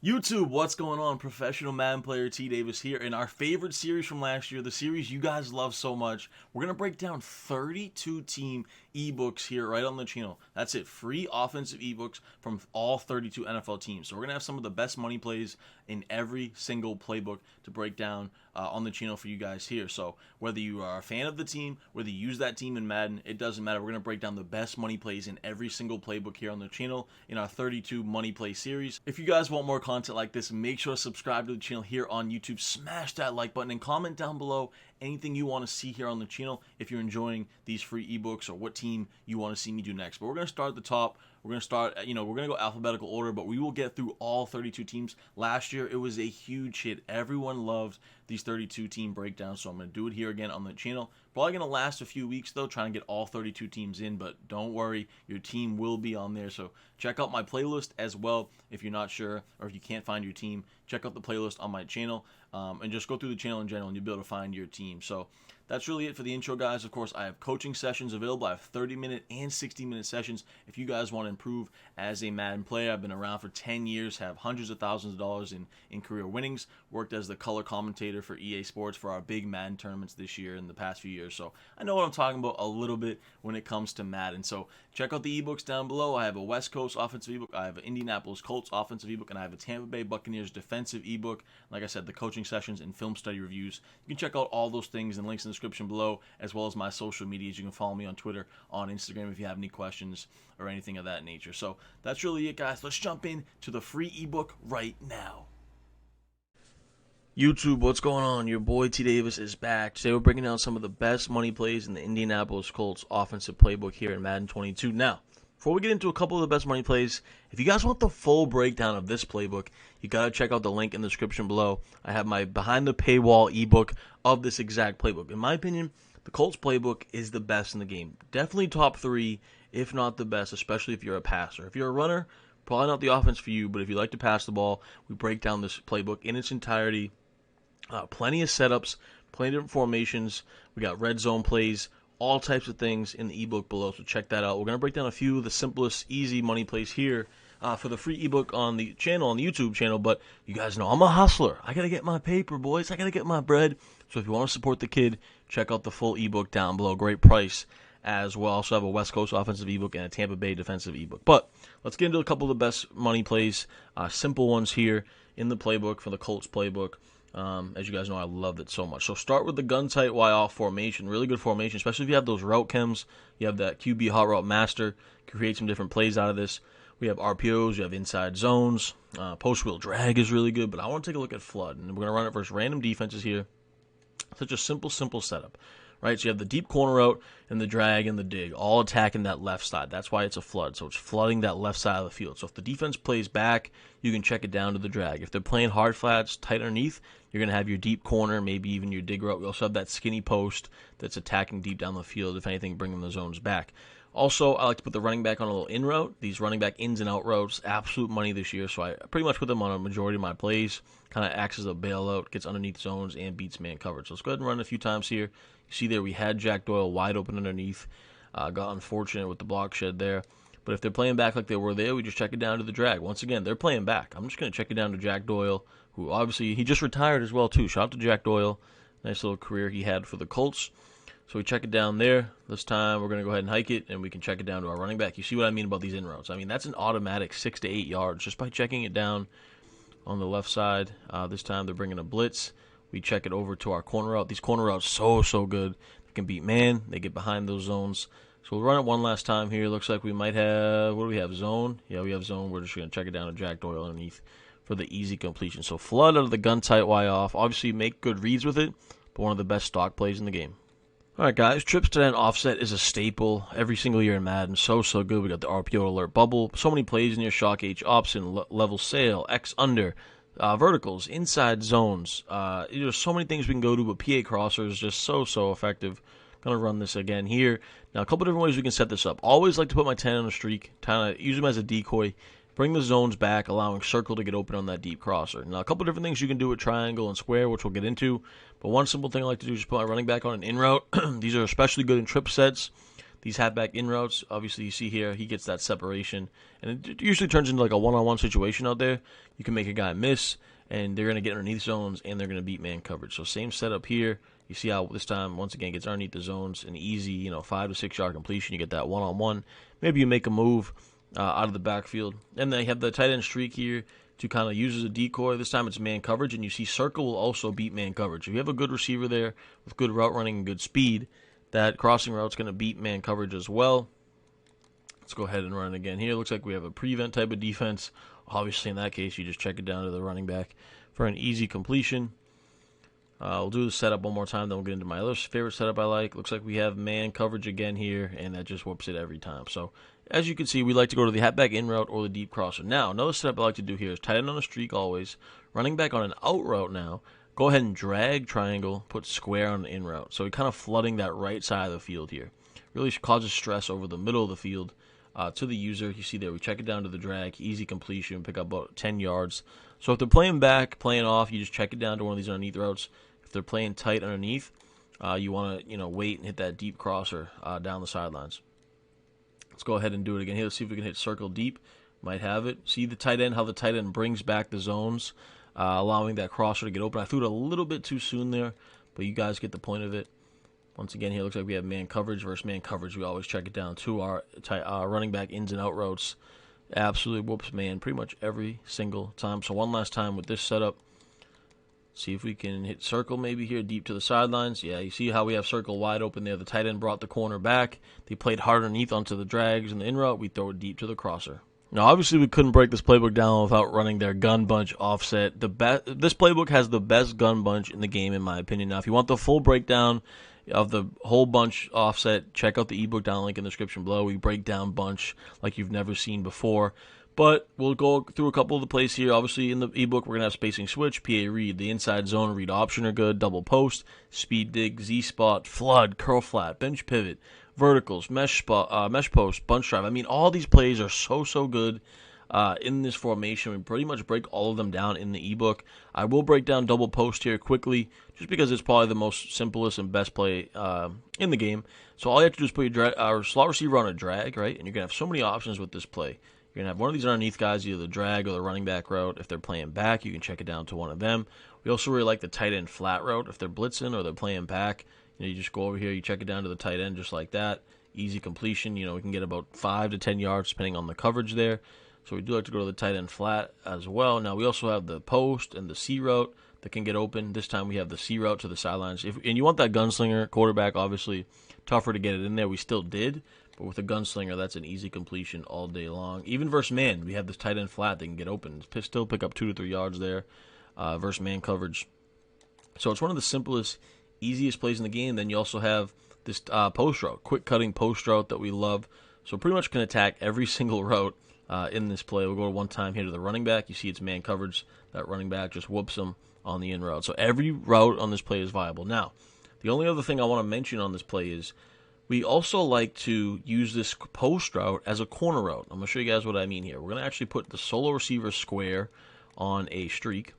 YouTube, what's going on? Professional Madden player T Davis here. In our favorite series from last year, the series you guys love so much, we're going to break down 32 team ebooks here right on the channel. That's it, free offensive ebooks from all 32 NFL teams. So we're going to have some of the best money plays in every single playbook to break down on the channel for you guys here. So whether you are a fan of the team, whether you use that team in Madden, it doesn't matter. We're going to break down the best money plays in every single playbook here on the channel in our 32 money play series. If you guys want more content like this, make sure to subscribe to the channel here on YouTube. Smash that like button and comment down below anything you want to see here on the channel if you're enjoying these free ebooks or what team you want to see me do next. But we're going to start at the top. We're going to start, we're going to go alphabetical order, but we will get through all 32 teams. Last year, it was a huge hit. Everyone loved these 32 team breakdowns, so I'm going to do it here again on the channel. Probably going to last a few weeks, though, trying to get all 32 teams in, but don't worry, your team will be on there. So check out my playlist as well if you're not sure or if you can't find your team. Check out the playlist on my channel and just go through the channel in general and you'll be able to find your team. So that's really it for the intro, guys. Of course, I have coaching sessions available. I have 30-minute and 60-minute sessions if you guys want to improve as a Madden player. I've been around for 10 years, have hundreds of thousands of dollars in career winnings, worked as the color commentator for EA Sports for our big Madden tournaments this year and the past few years. So I know what I'm talking about a little bit when it comes to Madden. So check out the ebooks down below. I have a West Coast offensive ebook, I have an Indianapolis Colts offensive ebook, and I have a Tampa Bay Buccaneers defensive ebook. Like I said, the coaching sessions and film study reviews. You can check out all those things in links in the description below, as well as my social medias. You can follow me on Twitter, on Instagram if you have any questions or anything of that nature. So that's really it, guys. Let's jump in to the free ebook right now. YouTube, what's going on? Your boy T Davis is back. Today we're breaking down some of the best money plays in the Indianapolis Colts offensive playbook here in Madden 22. Now, before we get into a couple of the best money plays, if you guys want the full breakdown of this playbook, you got to check out the link in the description below. I have my behind the paywall ebook of this exact playbook. In my opinion, the Colts playbook is the best in the game. Definitely top 3, if not the best, especially if you're a passer. If you're a runner, probably not the offense for you, but if you like to pass the ball, we break down this playbook in its entirety. Plenty of setups, plenty of different formations. We got red zone plays, all types of things in the ebook below, so check that out. We're going to break down a few of the simplest, easy money plays here for the free ebook on the channel, on the YouTube channel, but you guys know I'm a hustler. I got to get my paper, boys. I got to get my bread. So if you want to support the kid, check out the full ebook down below. Great price as well. Also have a West Coast offensive ebook and a Tampa Bay defensive ebook. But let's get into a couple of the best money plays, simple ones here in the playbook for the Colts playbook. As you guys know, I love it so much. So start with the gun tight Y off formation. Really good formation, especially if you have those route chems. You have that QB hot route master. Create some different plays out of this. We have RPOs. You have inside zones. Post wheel drag is really good. But I want to take a look at flood. And we're going to run it versus random defenses here. Such a simple setup. Right, so you have the deep corner route and the drag and the dig, all attacking that left side. That's why it's a flood. So it's flooding that left side of the field. So if the defense plays back, you can check it down to the drag. If they're playing hard flats, tight underneath, you're going to have your deep corner, maybe even your dig route. We also have that skinny post that's attacking deep down the field, if anything, bringing the zones back. Also, I like to put the running back on a little in route. These running back ins and out routes, absolute money this year. So I pretty much put them on a majority of my plays. Kind of acts as a bailout, gets underneath zones, and beats man coverage. So let's go ahead and run a few times here. You see there we had Jack Doyle wide open underneath. Got unfortunate with the block shed there. But if they're playing back like they were there, we just check it down to the drag. Once again, they're playing back. I'm just going to check it down to Jack Doyle, who obviously, he just retired as well too. Shout out to Jack Doyle. Nice little career he had for the Colts. So we check it down there. This time we're going to go ahead and hike it, and we can check it down to our running back. You see what I mean about these in routes? I mean, that's an automatic 6 to 8 yards just by checking it down on the left side. This time they're bringing a blitz. We check it over to our corner route. These corner routes so good. They can beat man. They get behind those zones. So we'll run it one last time here. Looks like we might have, what do we have, zone? Yeah, we have zone. We're just going to check it down to Jack Doyle underneath for the easy completion. So flood out of the gun tight Y off. Obviously make good reads with it, but one of the best stock plays in the game. All right, guys, trips to end offset is a staple every single year in Madden. So good. We got the RPO alert bubble. So many plays in your shock H option, level sail, X under, verticals, inside zones. There's so many things we can go to, but PA crosser is just so effective. Gonna run this again here. Now, a couple different ways we can set this up. Always like to put my 10 on a streak, kind of use them as a decoy. Bring the zones back, allowing circle to get open on that deep crosser. Now, a couple different things you can do with triangle and square, which we'll get into. But one simple thing I like to do is just put my running back on an in route. These are especially good in trip sets. these halfback in routes, obviously you see here, he gets that separation. And it usually turns into like a one-on-one situation out there. You can make a guy miss, and they're going to get underneath zones, and they're going to beat man coverage. So same setup here. You see how this time, once again, gets underneath the zones, an easy, 5 to 6 yard completion. You get that one-on-one. Maybe you make a move out of the backfield. And they have the tight end streak here to kind of use as a decoy. This time it's man coverage, and you see circle will also beat man coverage. If you have a good receiver there with good route running and good speed, that crossing route's going to beat man coverage as well. Let's go ahead and run it again here. Looks like we have a prevent type of defense. Obviously, in that case, you just check it down to the running back for an easy completion. We'll do the setup one more time, then we'll get into my other favorite setup I like. Looks like we have man coverage again here, and that just whoops it every time. So, as you can see, we like to go to the halfback in route or the deep crosser. Now, another setup I like to do here is tight end on a streak always, running back on an out route now. Go ahead and drag triangle, put square on the in route. So, we're kind of flooding that right side of the field here. Really causes stress over the middle of the field to the user. You see there, we check it down to the drag, easy completion, pick up about 10 yards. So, if they're playing back, playing off, you just check it down to one of these underneath routes. If they're playing tight underneath, you want to wait and hit that deep crosser down the sidelines. Let's go ahead and do it again here. Let's see if we can hit circle deep. Might have it. See the tight end, how the tight end brings back the zones, allowing that crosser to get open. I threw it a little bit too soon there, but you guys get the point of it. Once again, here looks like we have man coverage versus man coverage. We always check it down to our running back ins and out routes. Absolutely whoops man pretty much every single time. So one last time with this setup. See if we can hit circle maybe here deep to the sidelines. Yeah, you see how we have circle wide open there. The tight end brought the corner back. They played hard underneath onto the drags and the in route. We throw it deep to the crosser. Now, obviously, we couldn't break this playbook down without running their gun bunch offset. This playbook has the best gun bunch in the game, in my opinion. Now, if you want the full breakdown of the whole bunch offset, check out the ebook down link in the description below. We break down bunch like you've never seen before. But we'll go through a couple of the plays here. Obviously, in the ebook, we're going to have spacing switch, PA read, the inside zone read option are good, double post, speed dig, Z-spot, flood, curl flat, bench pivot, verticals, mesh post, bunch drive. I mean, all these plays are so good in this formation. We pretty much break all of them down in the ebook. I will break down double post here quickly, just because it's probably the most simplest and best play in the game. So all you have to do is put your slot receiver on a drag, right? And you're going to have so many options with this play. You're going to have one of these underneath guys, either the drag or the running back route. If they're playing back, you can check it down to one of them. We also really like the tight end flat route. If they're blitzing or they're playing back, you just go over here, you check it down to the tight end just like that. Easy completion. We can get about 5 to 10 yards depending on the coverage there. So we do like to go to the tight end flat as well. Now we also have the post and the C route that can get open. This time we have the C route to the sidelines. And you want that gunslinger quarterback, obviously tougher to get it in there. We still did. But with a gunslinger, that's an easy completion all day long. Even versus man, we have this tight end flat. They can get open. Still pick up 2 to 3 yards there versus man coverage. So it's one of the simplest, easiest plays in the game. Then you also have this post route, quick cutting post route that we love. So pretty much can attack every single route in this play. We'll go one time here to the running back. You see it's man coverage. That running back just whoops him on the in route. So every route on this play is viable. Now, the only other thing I want to mention on this play is we also like to use this post route as a corner route. I'm going to show you guys what I mean here. We're going to actually put the solo receiver square on a streak,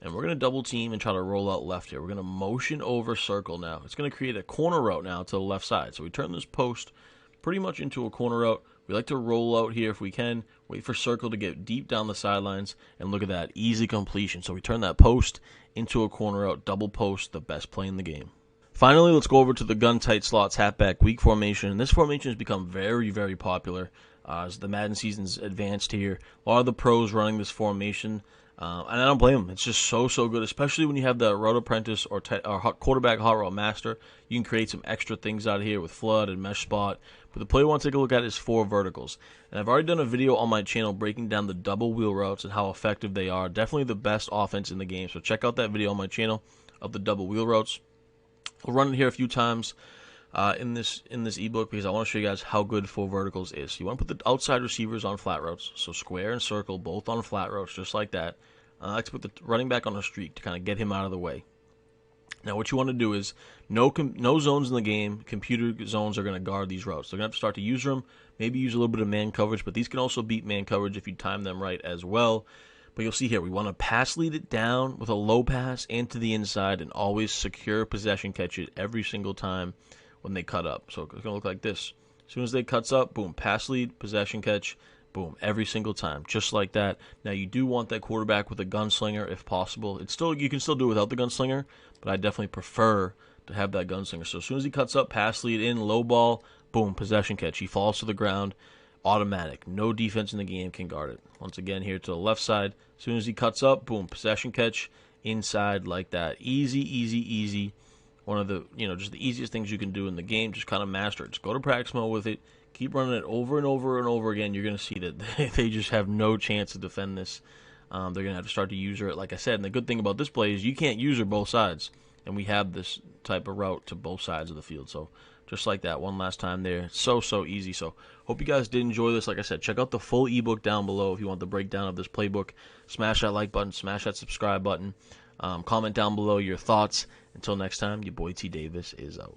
and we're going to double team and try to roll out left here. We're going to motion over circle now. It's going to create a corner route now to the left side. So we turn this post pretty much into a corner route. We like to roll out here if we can, wait for circle to get deep down the sidelines, and look at that, easy completion. So we turn that post into a corner route, double post, the best play in the game. Finally, let's go over to the gun-tight slots halfback weak formation. And this formation has become very popular as the Madden season's advanced here. A lot of the pros running this formation, and I don't blame them. It's just so good, especially when you have the route apprentice or quarterback hot route master. You can create some extra things out of here with flood and mesh spot. But the play we want to take a look at is 4 verticals. And I've already done a video on my channel breaking down the double wheel routes and how effective they are. Definitely the best offense in the game. So check out that video on my channel of the double wheel routes. We'll run it here a few times in this ebook because I want to show you guys how good 4 verticals is. So you want to put the outside receivers on flat routes, so square and circle both on flat routes just like that. I like to put the running back on a streak to kind of get him out of the way. Now what you want to do is no zones in the game. Computer zones are going to guard these routes. They're going to have to start to use them, maybe use a little bit of man coverage, but these can also beat man coverage if you time them right as well. But you'll see here, we want to pass lead it down with a low pass and to the inside and always secure possession catch it every single time when they cut up. So it's going to look like this. As soon as they cuts up, boom, pass lead, possession catch, boom, every single time, just like that. Now you do want that quarterback with a gunslinger if possible. You can still do it without the gunslinger, but I definitely prefer to have that gunslinger. So as soon as he cuts up, pass lead in, low ball, boom, possession catch. He falls to the ground, automatic. No defense in the game can guard it. Once again, here to the left side. As soon as he cuts up, boom, possession catch, inside like that. Easy, easy, easy. One of the, just the easiest things you can do in the game. Just kind of master it. Just go to practice mode with it. Keep running it over and over and over again. You're going to see that they just have no chance to defend this. They're going to have to start to user it, like I said. And the good thing about this play is you can't user both sides. And we have this type of route to both sides of the field. So just like that, one last time there. So easy. So hope you guys did enjoy this. Like I said, check out the full ebook down below if you want the breakdown of this playbook. Smash that like button. Smash that subscribe button. Comment down below your thoughts. Until next time, your boy T Davis is out.